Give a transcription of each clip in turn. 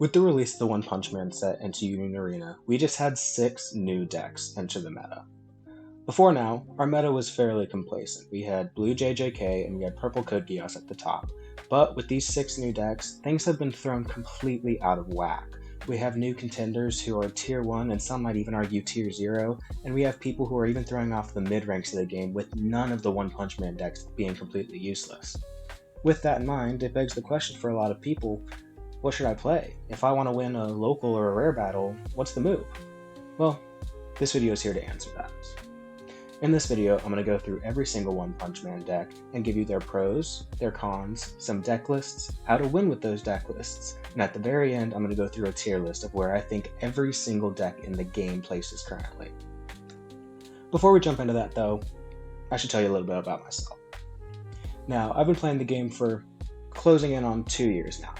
With the release of the One Punch Man set into Union Arena, we just had 6 new decks enter the meta. Before now, our meta was fairly complacent. We had blue JJK and we had purple Code Geass at the top. But with these 6 new decks, things have been thrown completely out of whack. We have new contenders who are tier 1 and some might even argue tier 0, and we have people who are even throwing off the mid-ranks of the game with none of the One Punch Man decks being completely useless. With that in mind, it begs the question for a lot of people, what should I play? If I want to win a local or a rare battle, what's the move? Well, this video is here to answer that. In this video, I'm going to go through every single One Punch Man deck and give you their pros, their cons, some deck lists, how to win with those deck lists, and at the very end, I'm going to go through a tier list of where I think every single deck in the game places currently. Before we jump into that though, I should tell you a little bit about myself. Now, I've been playing the game for closing in on 2 years now.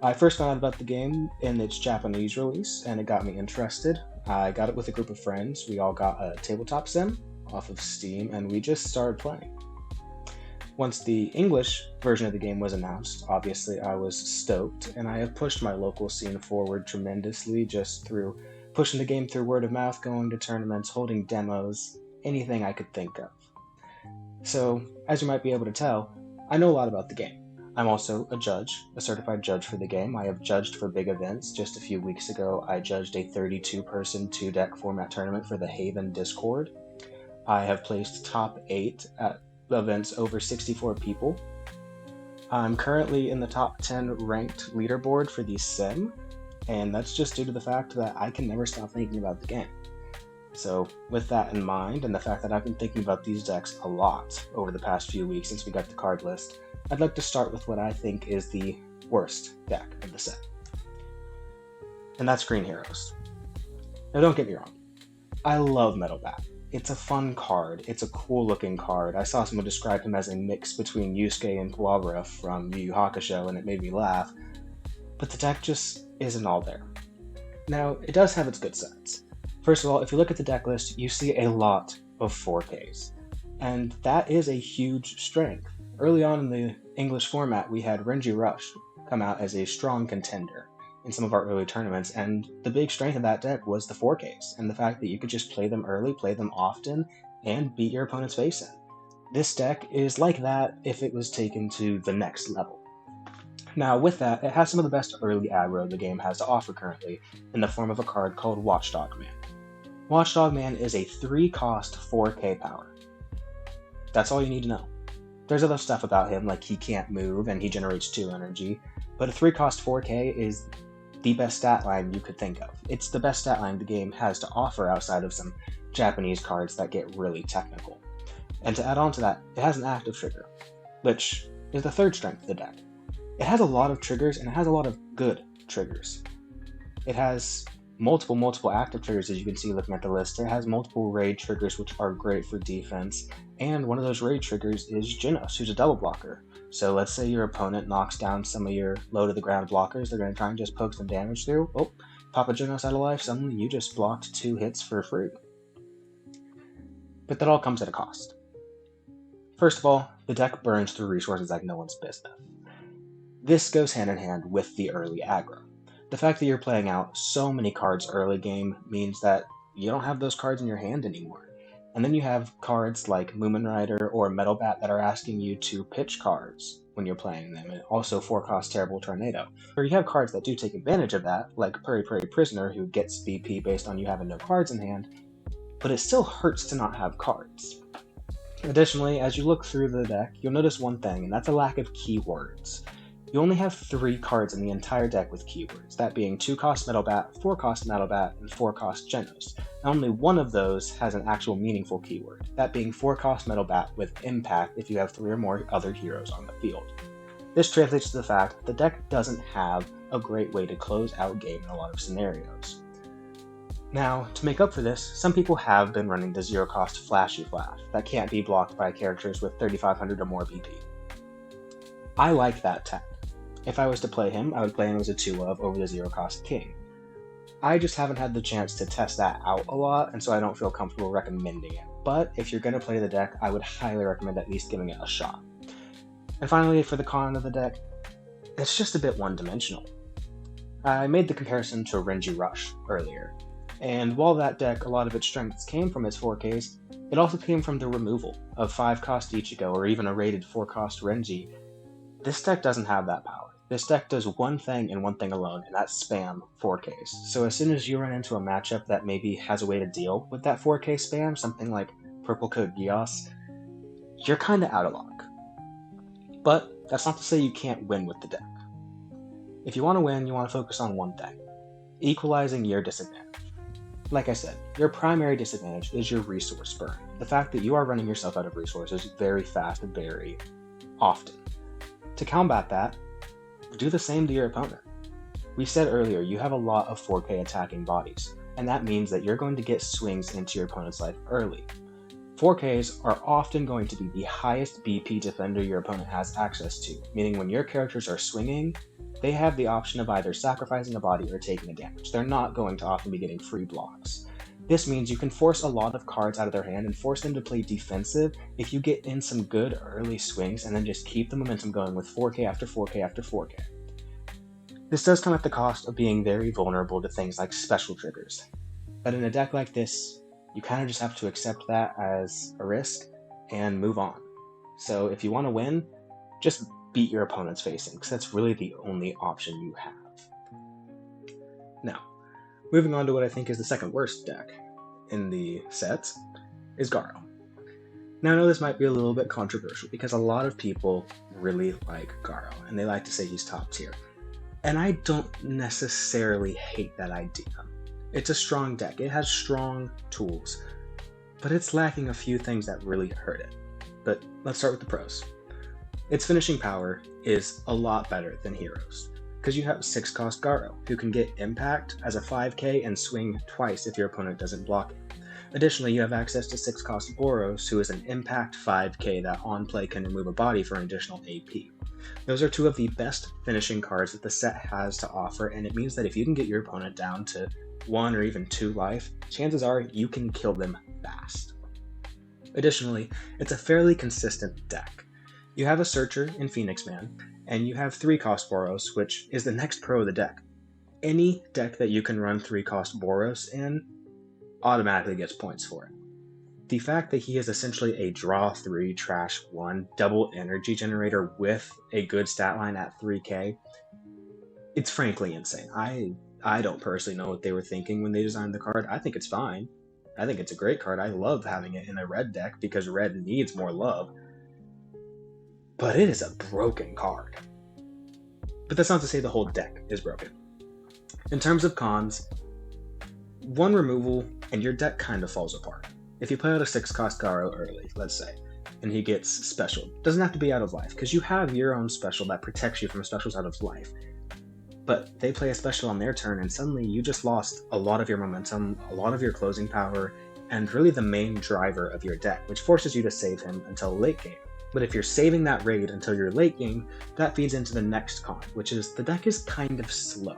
I first found out about the game in its Japanese release, and it got me interested. I got it with a group of friends. We all got a tabletop sim off of Steam, and we just started playing. Once the English version of the game was announced, obviously I was stoked, and I have pushed my local scene forward tremendously just through pushing the game through word of mouth, going to tournaments, holding demos, anything I could think of. So, as you might be able to tell, I know a lot about the game. I'm also a judge, a certified judge for the game. I have judged for big events. Just a few weeks ago, I judged a 32-person 2-deck format tournament for the Haven Discord. I have placed top 8 at events over 64 people. I'm currently in the top 10 ranked leaderboard for the sim, and that's just due to the fact that I can never stop thinking about the game. So with that in mind, and the fact that I've been thinking about these decks a lot over the past few weeks since we got the card list, I'd like to start with what I think is the worst deck of the set. And that's Green Heroes. Now don't get me wrong, I love Metal Bat. It's a fun card, it's a cool looking card. I saw someone describe him as a mix between Yusuke and Kuwabara from Yu Yu Hakusho, and it made me laugh. But the deck just isn't all there. Now, it does have its good sides. First of all, if you look at the deck list, you see a lot of 4Ks. And that is a huge strength. Early on in the English format, we had Renji Rush come out as a strong contender in some of our early tournaments, and the big strength of that deck was the 4Ks, and the fact that you could just play them early, play them often, and beat your opponent's face in. This deck is like that if it was taken to the next level. Now, with that, it has some of the best early aggro the game has to offer currently, in the form of a card called Watchdog Man. Watchdog Man is a 3-cost 4K power. That's all you need to know. There's other stuff about him, like he can't move and he generates 2 energy, but a 3-cost 4K is the best stat line you could think of. It's the best stat line the game has to offer outside of some Japanese cards that get really technical. And to add on to that, it has an active trigger, which is the third strength of the deck. It has a lot of triggers, and it has a lot of good triggers. It has multiple active triggers, as you can see looking at the list. It has multiple raid triggers, which are great for defense, and one of those raid triggers is Genos, who's a double blocker. So let's say your opponent knocks down some of your low-to-the-ground blockers, they're going to try and just poke some damage through. Oh, pop a Genos out of life, suddenly you just blocked 2 hits for free. But that all comes at a cost. First of all, the deck burns through resources like no one's business. This goes hand in hand with the early aggro. The fact that you're playing out so many cards early game means that you don't have those cards in your hand anymore. And then you have cards like Moomin Rider or Metal Bat that are asking you to pitch cards when you're playing them, and also 4-cost Terrible Tornado. Or you have cards that do take advantage of that, like Puri Puri Prisoner, who gets BP based on you having no cards in hand, but it still hurts to not have cards. Additionally, as you look through the deck, you'll notice one thing, and that's a lack of keywords. You only have 3 cards in the entire deck with keywords, that being 2-cost Metal Bat, 4-cost Metal Bat, and 4-cost Genos. And only one of those has an actual meaningful keyword, that being 4-cost Metal Bat with Impact if you have 3 or more other heroes on the field. This translates to the fact that the deck doesn't have a great way to close out game in a lot of scenarios. Now, to make up for this, some people have been running the 0-cost Flashy Flash that can't be blocked by characters with 3,500 or more BP. I like that tech. If I was to play him, I would play him as a 2-of over the 0-cost King. I just haven't had the chance to test that out a lot, and so I don't feel comfortable recommending it. But if you're going to play the deck, I would highly recommend at least giving it a shot. And finally, for the con of the deck, it's just a bit one-dimensional. I made the comparison to Renji Rush earlier, and while that deck, a lot of its strengths came from its 4Ks, it also came from the removal of 5-cost Ichigo or even a rated 4-cost Renji. This deck doesn't have that power. This deck does one thing and one thing alone, and that's spam 4Ks. So as soon as you run into a matchup that maybe has a way to deal with that 4K spam, something like Purple Coat Geass, you're kinda out of luck. But that's not to say you can't win with the deck. If you want to win, you want to focus on one thing: equalizing your disadvantage. Like I said, your primary disadvantage is your resource burn. The fact that you are running yourself out of resources very fast and very often. To combat that, do the same to your opponent. We said earlier, you have a lot of 4K attacking bodies, and that means that you're going to get swings into your opponent's life early. 4Ks are often going to be the highest BP defender your opponent has access to, meaning when your characters are swinging, they have the option of either sacrificing a body or taking a damage. They're not going to often be getting free blocks. This means you can force a lot of cards out of their hand and force them to play defensive if you get in some good early swings and then just keep the momentum going with 4K after 4K after 4K. This does come at the cost of being very vulnerable to things like special triggers. But in a deck like this, you kind of just have to accept that as a risk and move on. So if you want to win, just beat your opponent's facing, because that's really the only option you have. Now, moving on to what I think is the second worst deck in the set is Garou. Now I know this might be a little bit controversial because a lot of people really like Garou and they like to say he's top tier. And I don't necessarily hate that idea. It's a strong deck, it has strong tools, but it's lacking a few things that really hurt it. But let's start with the pros. Its finishing power is a lot better than Heroes, because you have 6-cost Garou, who can get Impact as a 5K and swing twice if your opponent doesn't block it. Additionally, you have access to 6-cost Boros, who is an Impact 5K that on play can remove a body for an additional AP. Those are two of the best finishing cards that the set has to offer, and it means that if you can get your opponent down to 1 or even 2 life, chances are you can kill them fast. Additionally, it's a fairly consistent deck. You have a Searcher in Phoenix Man, and you have 3-cost Boros, which is the next pro of the deck. Any deck that you can run 3-cost Boros in automatically gets points for it. The fact that he is essentially a draw 3, trash 1, double energy generator with a good stat line at 3K, it's frankly insane. I don't personally know what they were thinking when they designed the card. I think it's fine. I think it's a great card. I love having it in a red deck because red needs more love. But it is a broken card. But that's not to say the whole deck is broken. In terms of cons, one removal and your deck kind of falls apart. If you play out a 6-cost Garou early, let's say, and he gets special, doesn't have to be out of life, because you have your own special that protects you from specials out of life. But they play a special on their turn, and suddenly you just lost a lot of your momentum, a lot of your closing power, and really the main driver of your deck, which forces you to save him until late game. But if you're saving that raid until your late game, that feeds into the next con, which is the deck is kind of slow.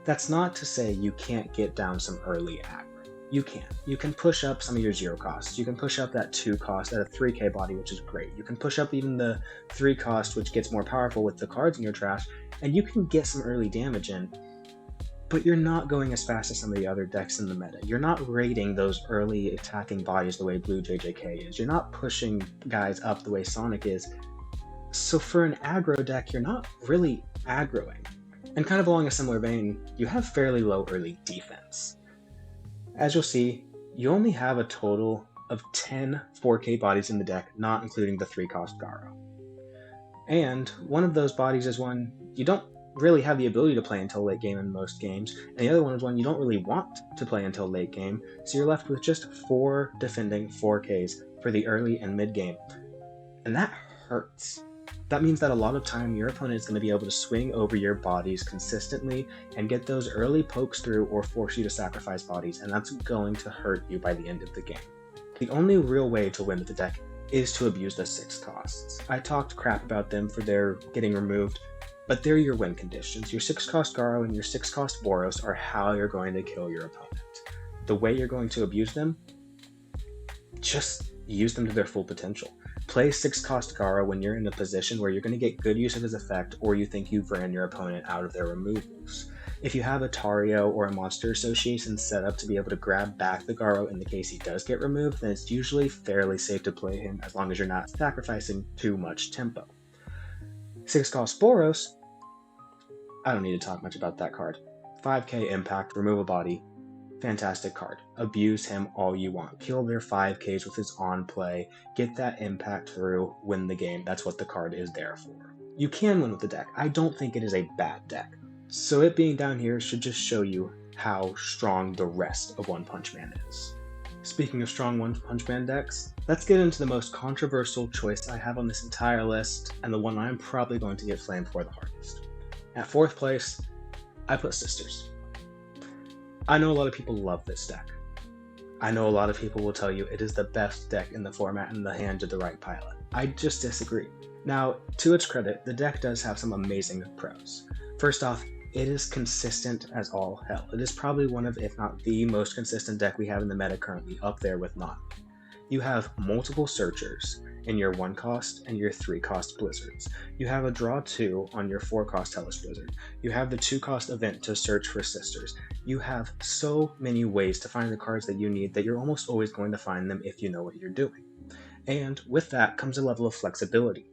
That's not to say you can't get down some early aggro. You can. You can push up some of your 0 costs. You can push up that 2 cost at a 3K body, which is great. You can push up even the 3 cost, which gets more powerful with the cards in your trash, and you can get some early damage in, but you're not going as fast as some of the other decks in the meta. You're not raiding those early attacking bodies the way Blue JJK is. You're not pushing guys up the way Sonic is. So for an aggro deck, you're not really aggroing. And kind of along a similar vein, you have fairly low early defense. As you'll see, you only have a total of 10 4K bodies in the deck, not including the 3-cost Garou. And one of those bodies is one you don't really have the ability to play until late game in most games, and the other one is one you don't really want to play until late game, so you're left with just 4 defending 4Ks for the early and mid game. And that hurts. That means that a lot of time your opponent is going to be able to swing over your bodies consistently and get those early pokes through or force you to sacrifice bodies, and that's going to hurt you by the end of the game. The only real way to win with the deck is to abuse the 6 costs. I talked crap about them for their getting removed, but they're your win conditions. Your 6-cost Garou and your 6-cost Boros are how you're going to kill your opponent. The way you're going to abuse them, just use them to their full potential. Play 6-cost Garou when you're in a position where you're going to get good use of his effect, or you think you've ran your opponent out of their removals. If you have a Tario or a Monster Association set up to be able to grab back the Garou in the case he does get removed, then it's usually fairly safe to play him as long as you're not sacrificing too much tempo. 6-cost Boros, I don't need to talk much about that card. 5k impact, remove a body, fantastic card. Abuse him all you want. Kill their 5ks with his on play, get that impact through, win the game. That's what the card is there for. You can win with the deck. I don't think it is a bad deck. So it being down here should just show you how strong the rest of One Punch Man is. Speaking of strong One Punch Man decks, let's get into the most controversial choice I have on this entire list, and the one I'm probably going to get flamed for the hardest. At 4th place, I put Sisters. I know a lot of people love this deck. I know a lot of people will tell you it is the best deck in the format in the hands of the right pilot. I just disagree. Now, to its credit, the deck does have some amazing pros. First off, it is consistent as all hell. It is probably one of, if not the most consistent deck we have in the meta currently, up there with Nani. You have multiple searchers in your 1-cost and your 3-cost blizzards. You have a draw 2 on your 4-cost Hellish Blizzard. You have the 2-cost event to search for Sisters. You have so many ways to find the cards that you need that you're almost always going to find them if you know what you're doing. And with that comes a level of flexibility.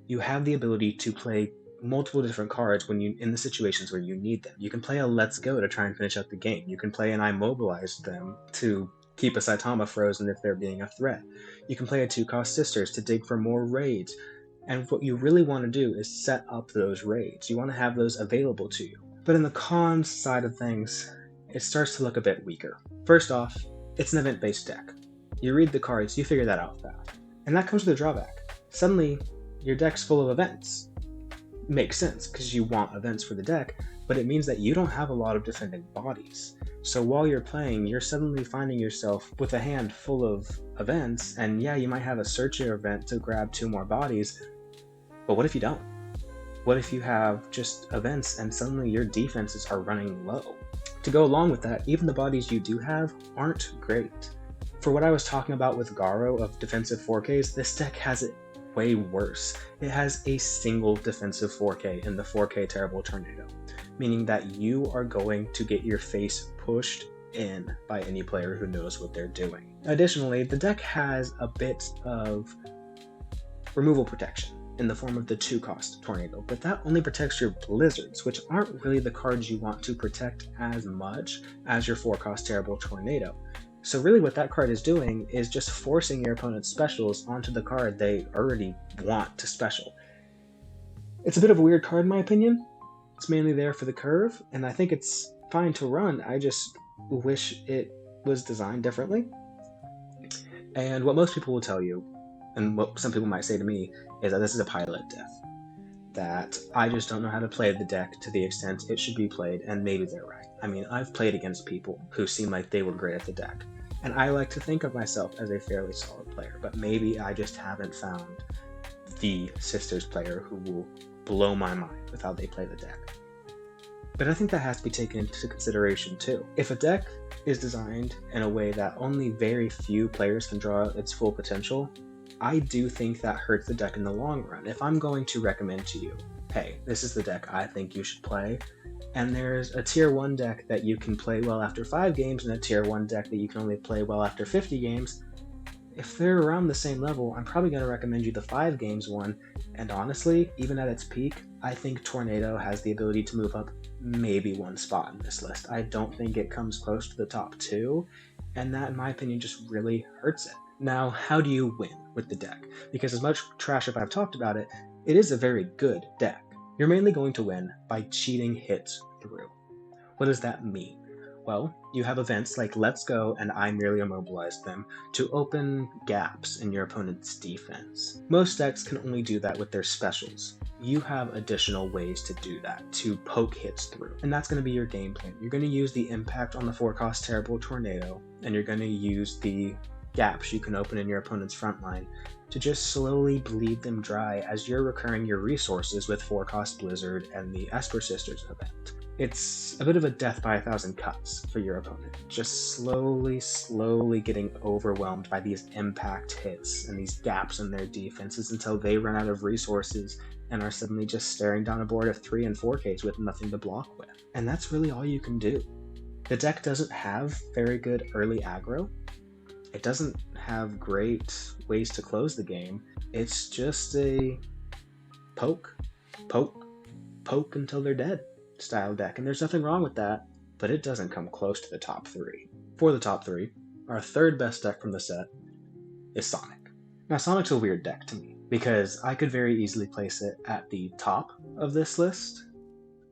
You have the ability to play multiple different cards when you in the situations where you need them. You can play a Let's Go to try and finish up the game. You can play an I Mobilize them to keep a Saitama frozen if they're being a threat. You can play a 2-cost Sisters to dig for more raids. And what you really want to do is set up those raids. You want to have those available to you. But in the cons side of things, it starts to look a bit weaker. First off, it's an event-based deck. You read the cards, you figure that out fast. And that comes with a drawback. Suddenly, your deck's full of events. Makes sense, because you want events for the deck, but it means that you don't have a lot of defending bodies. So while you're playing, you're suddenly finding yourself with a hand full of events, and yeah, you might have a searcher event to grab 2 more bodies, but what if you don't? What if you have just events and suddenly your defenses are running low? To go along with that, even the bodies you do have aren't great. For what I was talking about with Garou of defensive 4Ks, this deck has it way worse. It has a single defensive 4K in the 4K Terrible Tornado, meaning that you are going to get your face pushed in by any player who knows what they're doing. Additionally, the deck has a bit of removal protection in the form of the 2-cost Tornado, but that only protects your Blizzards, which aren't really the cards you want to protect as much as your 4-cost Terrible Tornado. So really what that card is doing is just forcing your opponent's specials onto the card they already want to special. It's a bit of a weird card in my opinion. It's mainly there for the curve, and I think it's fine to run. I just wish it was designed differently. And what most people will tell you, and what some people might say to me, is that this is a pilot death. That I just don't know how to play the deck to the extent it should be played, and maybe they're right. I mean, I've played against people who seem like they were great at the deck, and I like to think of myself as a fairly solid player, but maybe I just haven't found the Sisters player who will blow my mind with how they play the deck. But I think that has to be taken into consideration too. If a deck is designed in a way that only very few players can draw out its full potential, I do think that hurts the deck in the long run. If I'm going to recommend to you, hey, this is the deck I think you should play, and there's a tier 1 deck that you can play well after 5 games and a tier 1 deck that you can only play well after 50 games, if they're around the same level, I'm probably going to recommend you the 5 games one, and honestly, even at its peak, I think Tornado has the ability to move up maybe 1 spot in this list. I don't think it comes close to the top 2, and that, in my opinion, just really hurts it. Now, how do you win with the deck? Because as much trash as I've talked about it, it is a very good deck. You're mainly going to win by cheating hits through. What does that mean? Well, you have events like Let's Go and I Merely Immobilized Them to open gaps in your opponent's defense. Most decks can only do that with their specials. You have additional ways to do that, to poke hits through, and that's going to be your game plan. You're going to use the impact on the 4-cost Terrible Tornado, and you're going to use the gaps you can open in your opponent's front line to just slowly bleed them dry as you're recurring your resources with 4-cost Blizzard and the Esper Sisters event. It's a bit of a death by 1,000 cuts for your opponent, just slowly getting overwhelmed by these impact hits and these gaps in their defenses until they run out of resources and are suddenly just staring down a board of 3 and 4Ks with nothing to block with. And that's really all you can do. The deck doesn't have very good early aggro. It doesn't have great ways to close the game. It's just a poke until they're dead style deck, and there's nothing wrong with that, but it doesn't come close to the top 3. For the top 3, our third best deck from the set is Sonic. Now, Sonic's a weird deck to me, because I could very easily place it at the top of this list.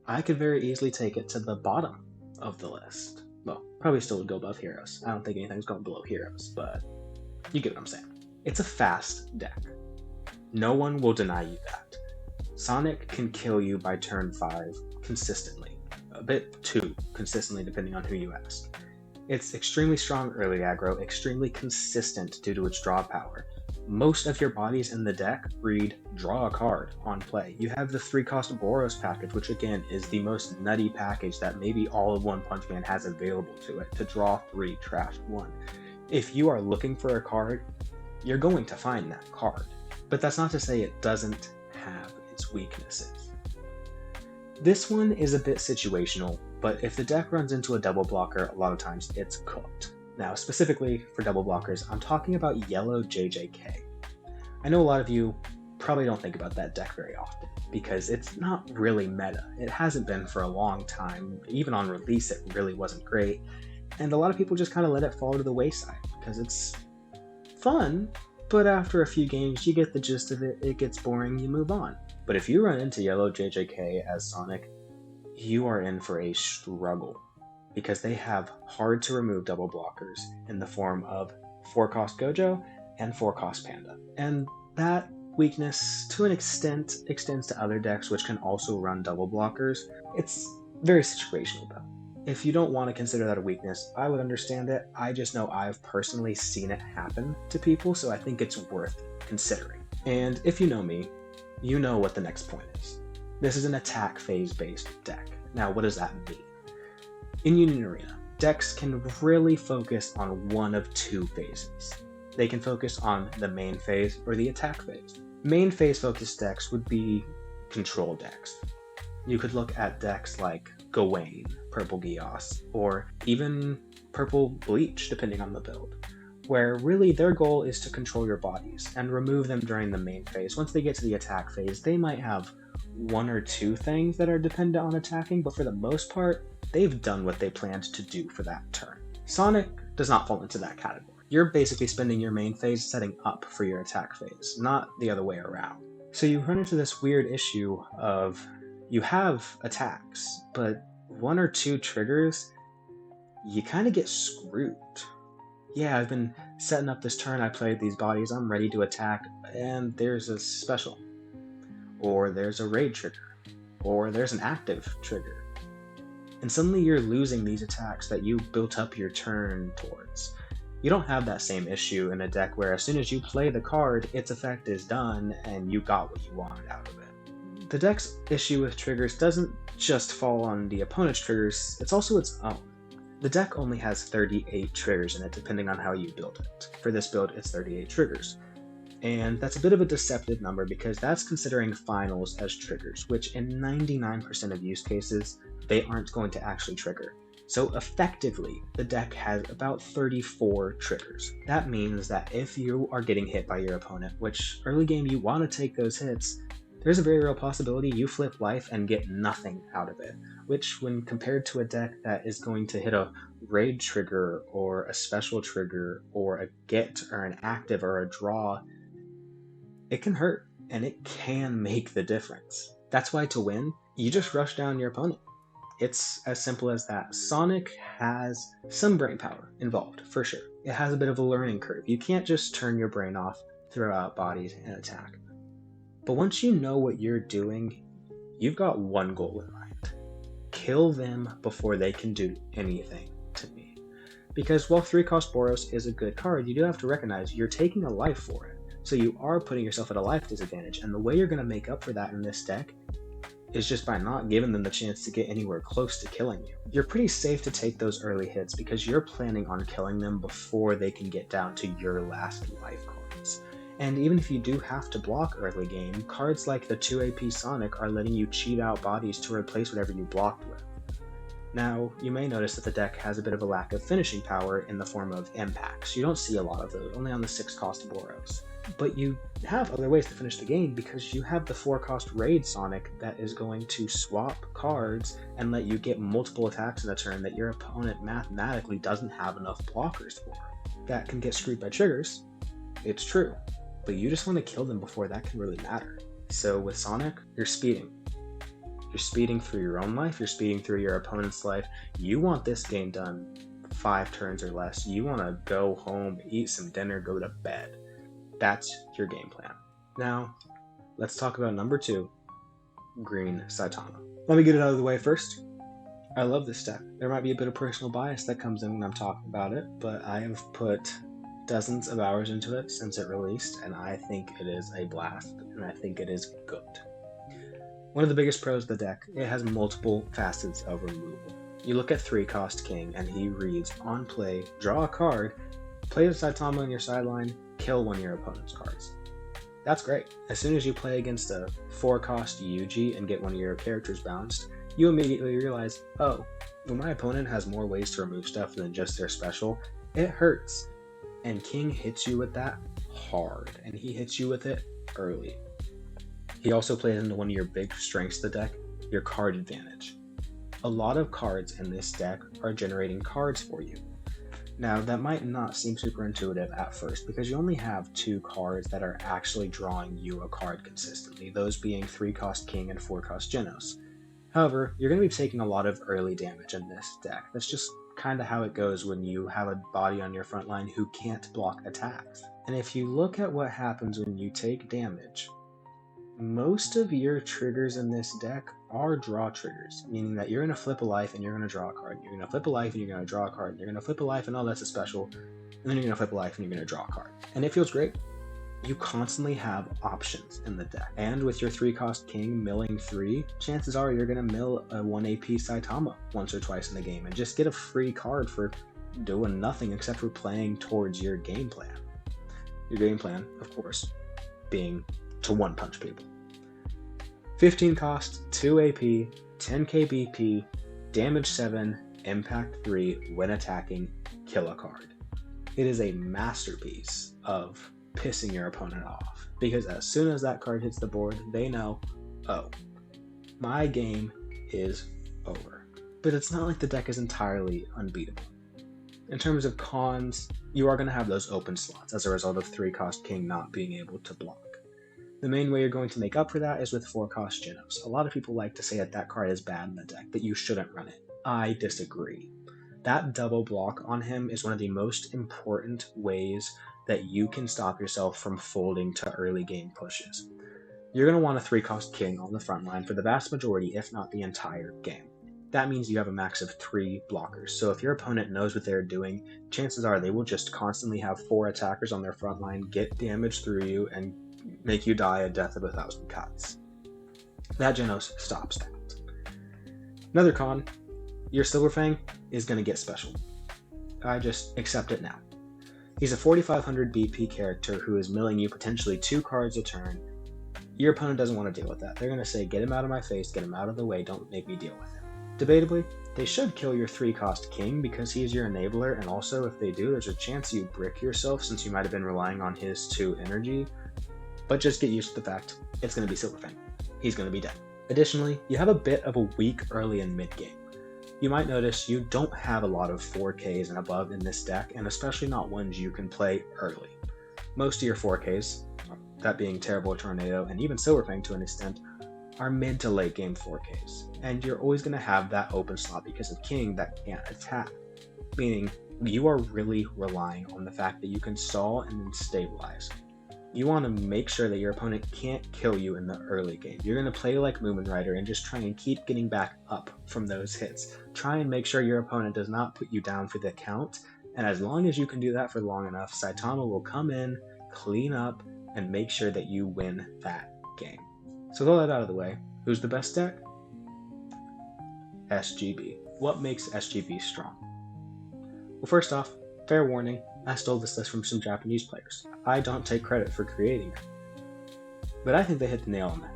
I could very easily take it to the bottom of the list. Well, probably still would go above Heroes. I don't think anything's going below Heroes, but you get what I'm saying. It's a fast deck. No one will deny you that. Sonic can kill you by turn 5 consistently. A bit too consistently, depending on who you ask. It's extremely strong early aggro, extremely consistent due to its draw power. Most of your bodies in the deck read draw a card on play. You have the 3-cost Boros package, which again is the most nutty package that maybe all of One Punch Man has available to it, to draw 3, trash 1. If you are looking for a card, you're going to find that card. But that's not to say it doesn't have its weaknesses. This one is a bit situational, but if the deck runs into a double blocker, a lot of times it's cooked. Now, specifically for double blockers, I'm talking about yellow JJK. I know a lot of you probably don't think about that deck very often, because it's not really meta. It hasn't been for a long time. Even on release, it really wasn't great. And a lot of people just kind of let it fall to the wayside, because it's fun, but after a few games, you get the gist of it, it gets boring, you move on. But if you run into yellow JJK as Sonic, you are in for a struggle, because they have hard to remove double blockers in the form of 4-cost Gojo and 4-cost Panda. And that weakness, to an extent, extends to other decks which can also run double blockers. It's very situational though. If you don't want to consider that a weakness, I would understand it. I just know I've personally seen it happen to people, so I think it's worth considering. And if you know me, you know what the next point is. This is an attack phase based deck. Now, what does that mean? In Union Arena, decks can really focus on one of 2 phases. They can focus on the main phase or the attack phase. Main phase focused decks would be control decks. You could look at decks like Gawain, Purple Geass, or even Purple Bleach, depending on the build, where really their goal is to control your bodies and remove them during the main phase. Once they get to the attack phase, they might have 1 or 2 things that are dependent on attacking, but for the most part, they've done what they planned to do for that turn. Sonic does not fall into that category. You're basically spending your main phase setting up for your attack phase, not the other way around. So you run into this weird issue of you have attacks, but 1 or 2 triggers, you kind of get screwed. Yeah, I've been setting up this turn, I played these bodies, I'm ready to attack, and there's a special. Or there's a raid trigger. Or there's an active trigger. And suddenly you're losing these attacks that you built up your turn towards. You don't have that same issue in a deck where as soon as you play the card, its effect is done and you got what you wanted out of it. The deck's issue with triggers doesn't just fall on the opponent's triggers, it's also its own. The deck only has 38 triggers in it, depending on how you build it. For this build, it's 38 triggers. And that's a bit of a deceptive number because that's considering finals as triggers, which in 99% of use cases, they aren't going to actually trigger. So effectively, the deck has about 34 triggers. That means that if you are getting hit by your opponent, which early game you want to take those hits, there's a very real possibility you flip life and get nothing out of it, which when compared to a deck that is going to hit a raid trigger or a special trigger or a get or an active or a draw, it can hurt and it can make the difference. That's why to win, you just rush down your opponent. It's as simple as that. Sonic has some brain power involved, for sure. It has a bit of a learning curve. You can't just turn your brain off, throw out bodies, and attack. But once you know what you're doing, you've got one goal in mind. Kill them before they can do anything to me. Because while 3-cost Boros is a good card, you do have to recognize you're taking a life for it. So you are putting yourself at a life disadvantage, and the way you're going to make up for that in this deck is just by not giving them the chance to get anywhere close to killing you. You're pretty safe to take those early hits because you're planning on killing them before they can get down to your last life cards. And even if you do have to block early game, cards like the 2 AP Sonic are letting you cheat out bodies to replace whatever you blocked with. Now, you may notice that the deck has a bit of a lack of finishing power in the form of impacts. You don't see a lot of those, only on the 6-cost Boros. But you have other ways to finish the game because you have the 4-cost Raid Sonic that is going to swap cards and let you get multiple attacks in a turn that your opponent mathematically doesn't have enough blockers for. That can get screwed by triggers, it's true, but you just want to kill them before that can really matter. So with Sonic, you're speeding. You're speeding through your own life, you're speeding through your opponent's life. You want this game done 5 turns or less. You want to go home, eat some dinner, go to bed. That's your game plan. Now, let's talk about number 2, Green Saitama. Let me get it out of the way first. I love this deck. There might be a bit of personal bias that comes in when I'm talking about it, but I have put dozens of hours into it since it released, and I think it is a blast, and I think it is good. One of the biggest pros of the deck, it has multiple facets of removal. You look at 3-cost King, and he reads, on play, draw a card, play the Saitama on your sideline, kill one of your opponent's cards. That's great. As soon as you play against a 4-cost Yuji and get one of your characters bounced, you immediately realize, oh, when my opponent has more ways to remove stuff than just their special, it hurts. And King hits you with that hard, and he hits you with it early. He also plays into one of your big strengths of the deck, your card advantage. A lot of cards in this deck are generating cards for you. Now, that might not seem super intuitive at first because you only have 2 cards that are actually drawing you a card consistently, those being 3-cost King and 4-cost Genos. However, you're going to be taking a lot of early damage in this deck. That's just kind of how it goes when you have a body on your front line who can't block attacks. And if you look at what happens when you take damage, most of your triggers in this deck are draw triggers, meaning that you're going to flip a life and you're going to draw a card. You're going to flip a life and you're going to draw a card. You're going to flip a life and oh, that's a special. And then you're going to flip a life and you're going to draw a card. And it feels great. You constantly have options in the deck. And with your 3-cost King milling 3, chances are you're going to mill a 1 AP Saitama once or twice in the game and just get a free card for doing nothing except for playing towards your game plan. Your game plan, of course, being to 1-punch people. 15 cost, 2 AP, 10k BP, damage 7, impact 3, when attacking, kill a card. It is a masterpiece of pissing your opponent off, because as soon as that card hits the board, they know, oh, my game is over. But it's not like the deck is entirely unbeatable. In terms of cons, you are going to have those open slots as a result of 3-cost King not being able to block. The main way you're going to make up for that is with 4-cost Genos. A lot of people like to say that that card is bad in the deck, that you shouldn't run it. I disagree. That double block on him is one of the most important ways that you can stop yourself from folding to early game pushes. You're going to want a 3-cost King on the front line for the vast majority, if not the entire game. That means you have a max of 3 blockers, so if your opponent knows what they're doing, chances are they will just constantly have 4 attackers on their front line, get damage through you, and make you die a death of 1,000 cuts. That Genos stops that. Another con, your Silverfang is going to get special. I just accept it now. He's a 4,500 BP character who is milling you potentially 2 cards a turn. Your opponent doesn't want to deal with that. They're going to say, get him out of my face, get him out of the way, don't make me deal with him. Debatably, they should kill your 3-cost King because he's your enabler, and also if they do, there's a chance you brick yourself since you might have been relying on his 2 energy. But just get used to the fact, it's going to be Silverfang. He's going to be dead. Additionally, you have a bit of a weak early and mid game. You might notice you don't have a lot of 4Ks and above in this deck, and especially not ones you can play early. Most of your 4Ks, that being Terrible Tornado and even Silverfang to an extent, are mid to late game 4Ks, and you're always going to have that open slot because of King that can't attack, meaning you are really relying on the fact that you can stall and then stabilize. You want to make sure that your opponent can't kill you in the early game. You're going to play like Moomin Rider and just try and keep getting back up from those hits. Try and make sure your opponent does not put you down for the count, And as long as you can do that for long enough, Saitama will come in, clean up, and make sure that you win that game. So with all that out of the way, who's the best deck? SGB. What makes SGB strong? Well, first off, fair warning, I stole this list from some Japanese players. I don't take credit for creating it. But I think they hit the nail on the head.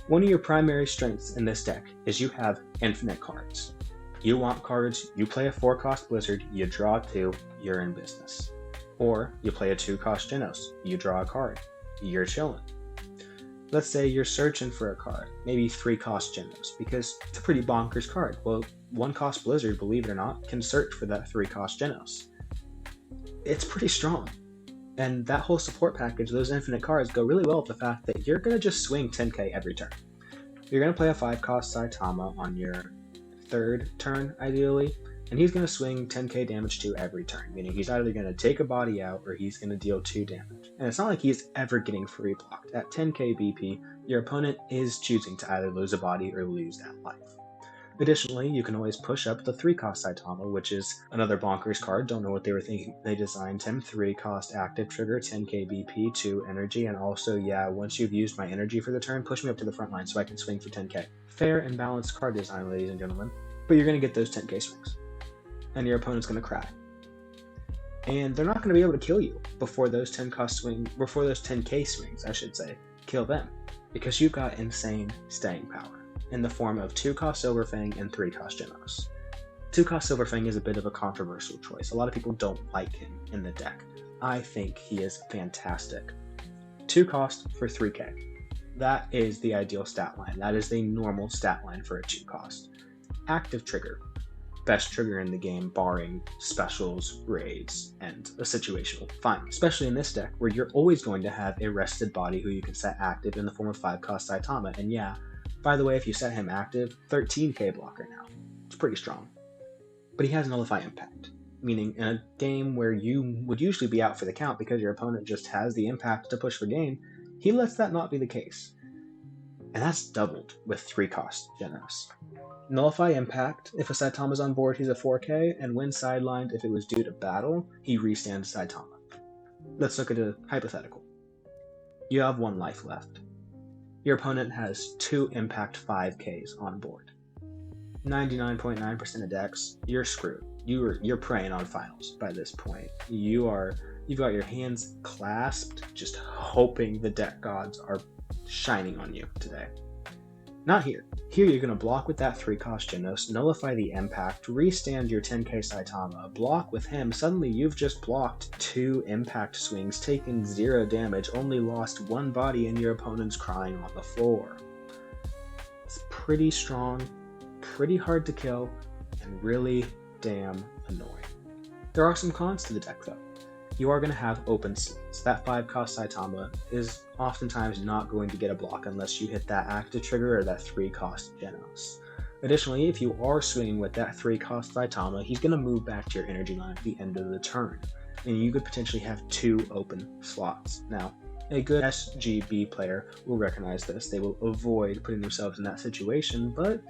One of your primary strengths in this deck is you have infinite cards. You want cards, you play a 4-cost Blizzard, you draw 2, you're in business. Or you play a 2-cost Genos, you draw a card, you're chilling. Let's say you're searching for a card, maybe 3-cost Genos, because it's a pretty bonkers card. Well, 1-cost Blizzard, believe it or not, can search for that 3-cost Genos. It's pretty strong. And that whole support package, those infinite cards, go really well with the fact that you're going to just swing 10k every turn. You're going to play a 5-cost Saitama on your 3rd turn, ideally, and he's going to swing 10k damage to every turn, meaning he's either going to take a body out or he's going to deal 2 damage. And it's not like he's ever getting free blocked. At 10k BP, your opponent is choosing to either lose a body or lose that life. Additionally, you can always push up the 3-cost Saitama, which is another bonkers card. Don't know what they were thinking. They designed him. 3-cost active trigger, 10k BP, 2 energy, and also, yeah, once you've used my energy for the turn, push me up to the front line so I can swing for 10k. Fair and balanced card design, ladies and gentlemen. But you're going to get those 10k swings. And your opponent's going to cry. And they're not going to be able to kill you before those 10k swings, I should say, kill them. Because you've got insane staying power in the form of 2-cost Silverfang and 3-cost Genos. 2-cost Silverfang is a bit of a controversial choice. A lot of people don't like him in the deck. I think he is fantastic. 2-cost for 3k. That is the ideal stat line. That is the normal stat line for a 2-cost. Active trigger. Best trigger in the game, barring specials, raids, and a situational find. Especially in this deck, where you're always going to have a rested body who you can set active in the form of 5-cost Saitama. And yeah, by the way, if you set him active, 13k blocker now. It's pretty strong. But he has Nullify Impact, meaning in a game where you would usually be out for the count because your opponent just has the impact to push for game, he lets that not be the case. And that's doubled with 3-cost Genos. Nullify Impact, if a Saitama's on board, he's a 4k, and when sidelined, if it was due to battle, he restands Saitama. Let's look at a hypothetical. You have 1 life left. Your opponent has 2 impact 5ks on board. 99.9% of decks, you're screwed. You're preying on finals by this point. You've got your hands clasped, just hoping the deck gods are shining on you today. Not here. Here you're going to block with that 3-cost Genos, nullify the impact, restand your 10k Saitama, block with him. Suddenly you've just blocked 2 impact swings, taken 0 damage, only lost 1 body, and your opponent's crying on the floor. It's pretty strong, pretty hard to kill, and really damn annoying. There are some cons to the deck though. You are going to have open slots. That 5-cost Saitama is oftentimes not going to get a block unless you hit that active trigger or that 3-cost Genos. Additionally, if you are swinging with that 3-cost Saitama, he's going to move back to your energy line at the end of the turn, and you could potentially have 2 open slots. Now, a good SGB player will recognize this. They will avoid putting themselves in that situation, but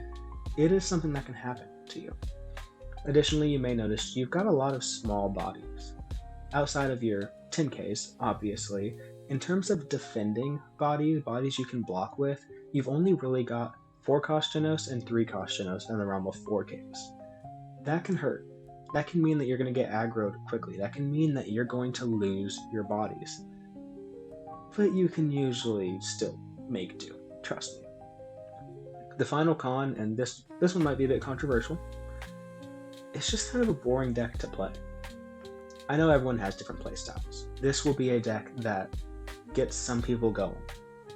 it is something that can happen to you. Additionally, you may notice you've got a lot of small bodies. Outside of your 10Ks, obviously, in terms of defending bodies you can block with, you've only really got 4-cost Genos and 3-cost Genos in the realm of 4Ks. That can hurt. That can mean that you're going to get aggroed quickly. That can mean that you're going to lose your bodies. But you can usually still make do. Trust me. The final con, and this one might be a bit controversial, it's just kind of a boring deck to play. I know everyone has different playstyles. This will be a deck that gets some people going,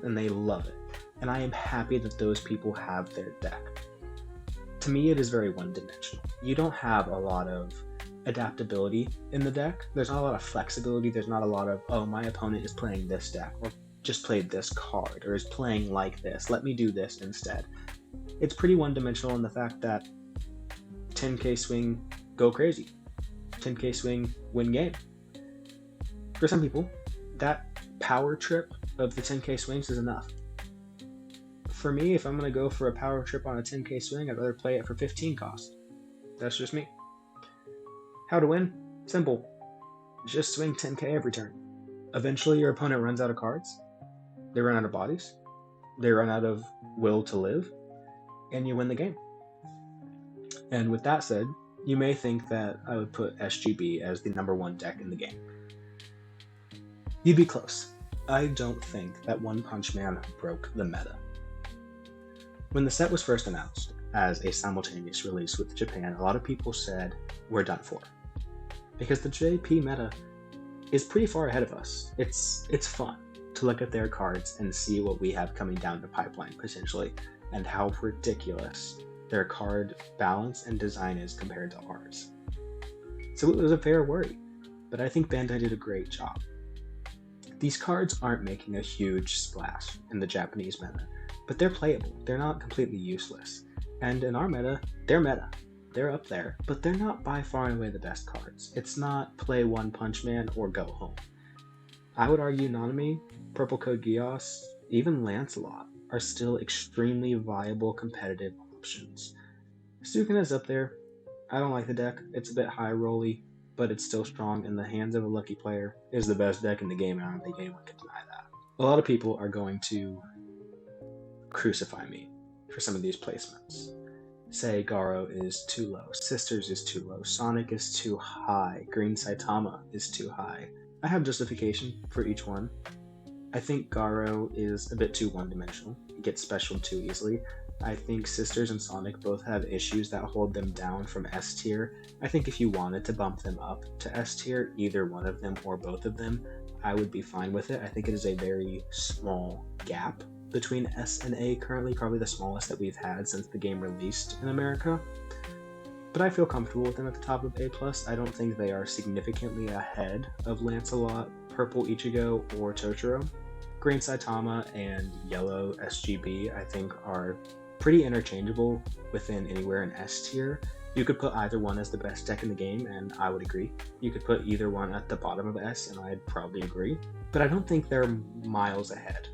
and they love it. And I am happy that those people have their deck. To me, it is very one-dimensional. You don't have a lot of adaptability in the deck. There's not a lot of flexibility. There's not a lot of, oh, my opponent is playing this deck, or just played this card, or is playing like this. Let me do this instead. It's pretty one-dimensional in the fact that 10k swing, go crazy. 10k swing, win game. For some people, that power trip of the 10k swings is enough. For me, if I'm going to go for a power trip on a 10k swing, I'd rather play it for 15 cost. That's just me. How to win? Simple. Just swing 10k every turn. Eventually, your opponent runs out of cards, they run out of bodies, they run out of will to live, and you win the game. And with that said, you may think that I would put SGB as the number one deck in the game. You'd be close. I don't think that One Punch Man broke the meta. When the set was first announced as a simultaneous release with Japan, a lot of people said, we're done for. Because the JP meta is pretty far ahead of us. It's fun to look at their cards and see what we have coming down the pipeline potentially, and how ridiculous their card balance and design is compared to ours. So it was a fair worry, but I think Bandai did a great job. These cards aren't making a huge splash in the Japanese meta, but they're playable. They're not completely useless. And in our meta, they're meta. They're up there, but they're not by far and away the best cards. It's not play One Punch Man or go home. I would argue Nanami, Purple Code Geass, even Lancelot are still extremely viable competitive options. Sukuna's up there. I don't like the deck. It's a bit high rolly, but it's still strong in the hands of a lucky player. It is the best deck in the game, and I don't think anyone can deny that. A lot of people are going to crucify me for some of these placements. Say Garou is too low, Sisters is too low, Sonic is too high, Green Saitama is too high. I have justification for each one. I think Garou is a bit too one-dimensional. He gets special too easily. I think Sisters and Sonic both have issues that hold them down from S tier. I think if you wanted to bump them up to S tier, either one of them or both of them, I would be fine with it. I think it is a very small gap between S and A currently, probably the smallest that we've had since the game released in America. But I feel comfortable with them at the top of A+. I don't think they are significantly ahead of Lancelot, Purple Ichigo, or Totoro. Green Saitama and Yellow SGB, I think, are pretty interchangeable within anywhere in S tier. You could put either one as the best deck in the game, and I would agree. You could put either one at the bottom of S, and I'd probably agree. But I don't think they're miles ahead.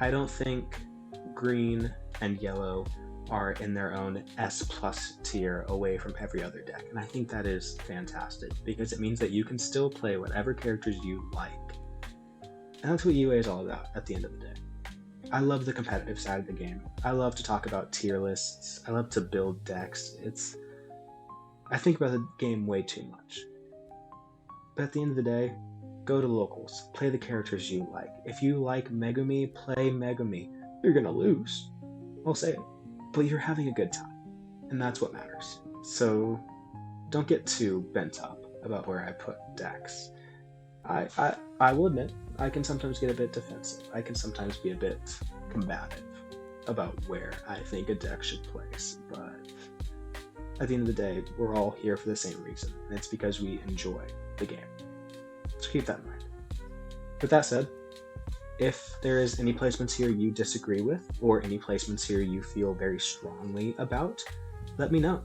I don't think Green and Yellow are in their own S+ tier away from every other deck, and I think that is fantastic, because it means that you can still play whatever characters you like. And that's what UA is all about at the end of the day. I love the competitive side of the game. I love to talk about tier lists. I love to build decks. I think about the game way too much. But at the end of the day, go to locals. Play the characters you like. If you like Megumi, play Megumi. You're gonna lose. I'll say it. But you're having a good time. And that's what matters. So don't get too bent up about where I put decks. I will admit, I can sometimes get a bit defensive. I can sometimes be a bit combative about where I think a deck should place. But at the end of the day, we're all here for the same reason. And it's because we enjoy the game. So keep that in mind. With that said, if there is any placements here you disagree with, or any placements here you feel very strongly about, let me know.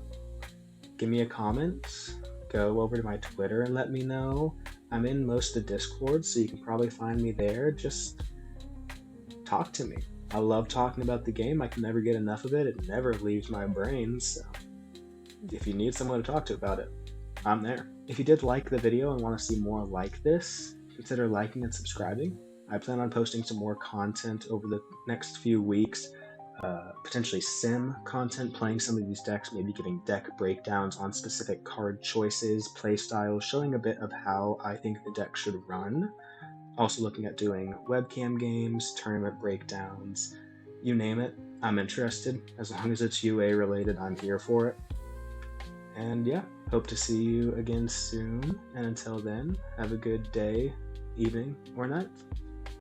Give me a comment, go over to my Twitter and let me know. I'm in most of the Discord, so you can probably find me there. Just talk to me. I love talking about the game. I can never get enough of it. It never leaves my brain, so if you need someone to talk to about it, I'm there. If you did like the video and want to see more like this, consider liking and subscribing. I plan on posting some more content over the next few weeks, potentially sim content, playing some of these decks, maybe giving deck breakdowns on specific card choices, play styles, showing a bit of how I think the deck should run. Also looking at doing webcam games, tournament breakdowns, you name it, I'm interested. As long as it's UA related, I'm here for it. And yeah, hope to see you again soon. And until then, have a good day, evening, or night.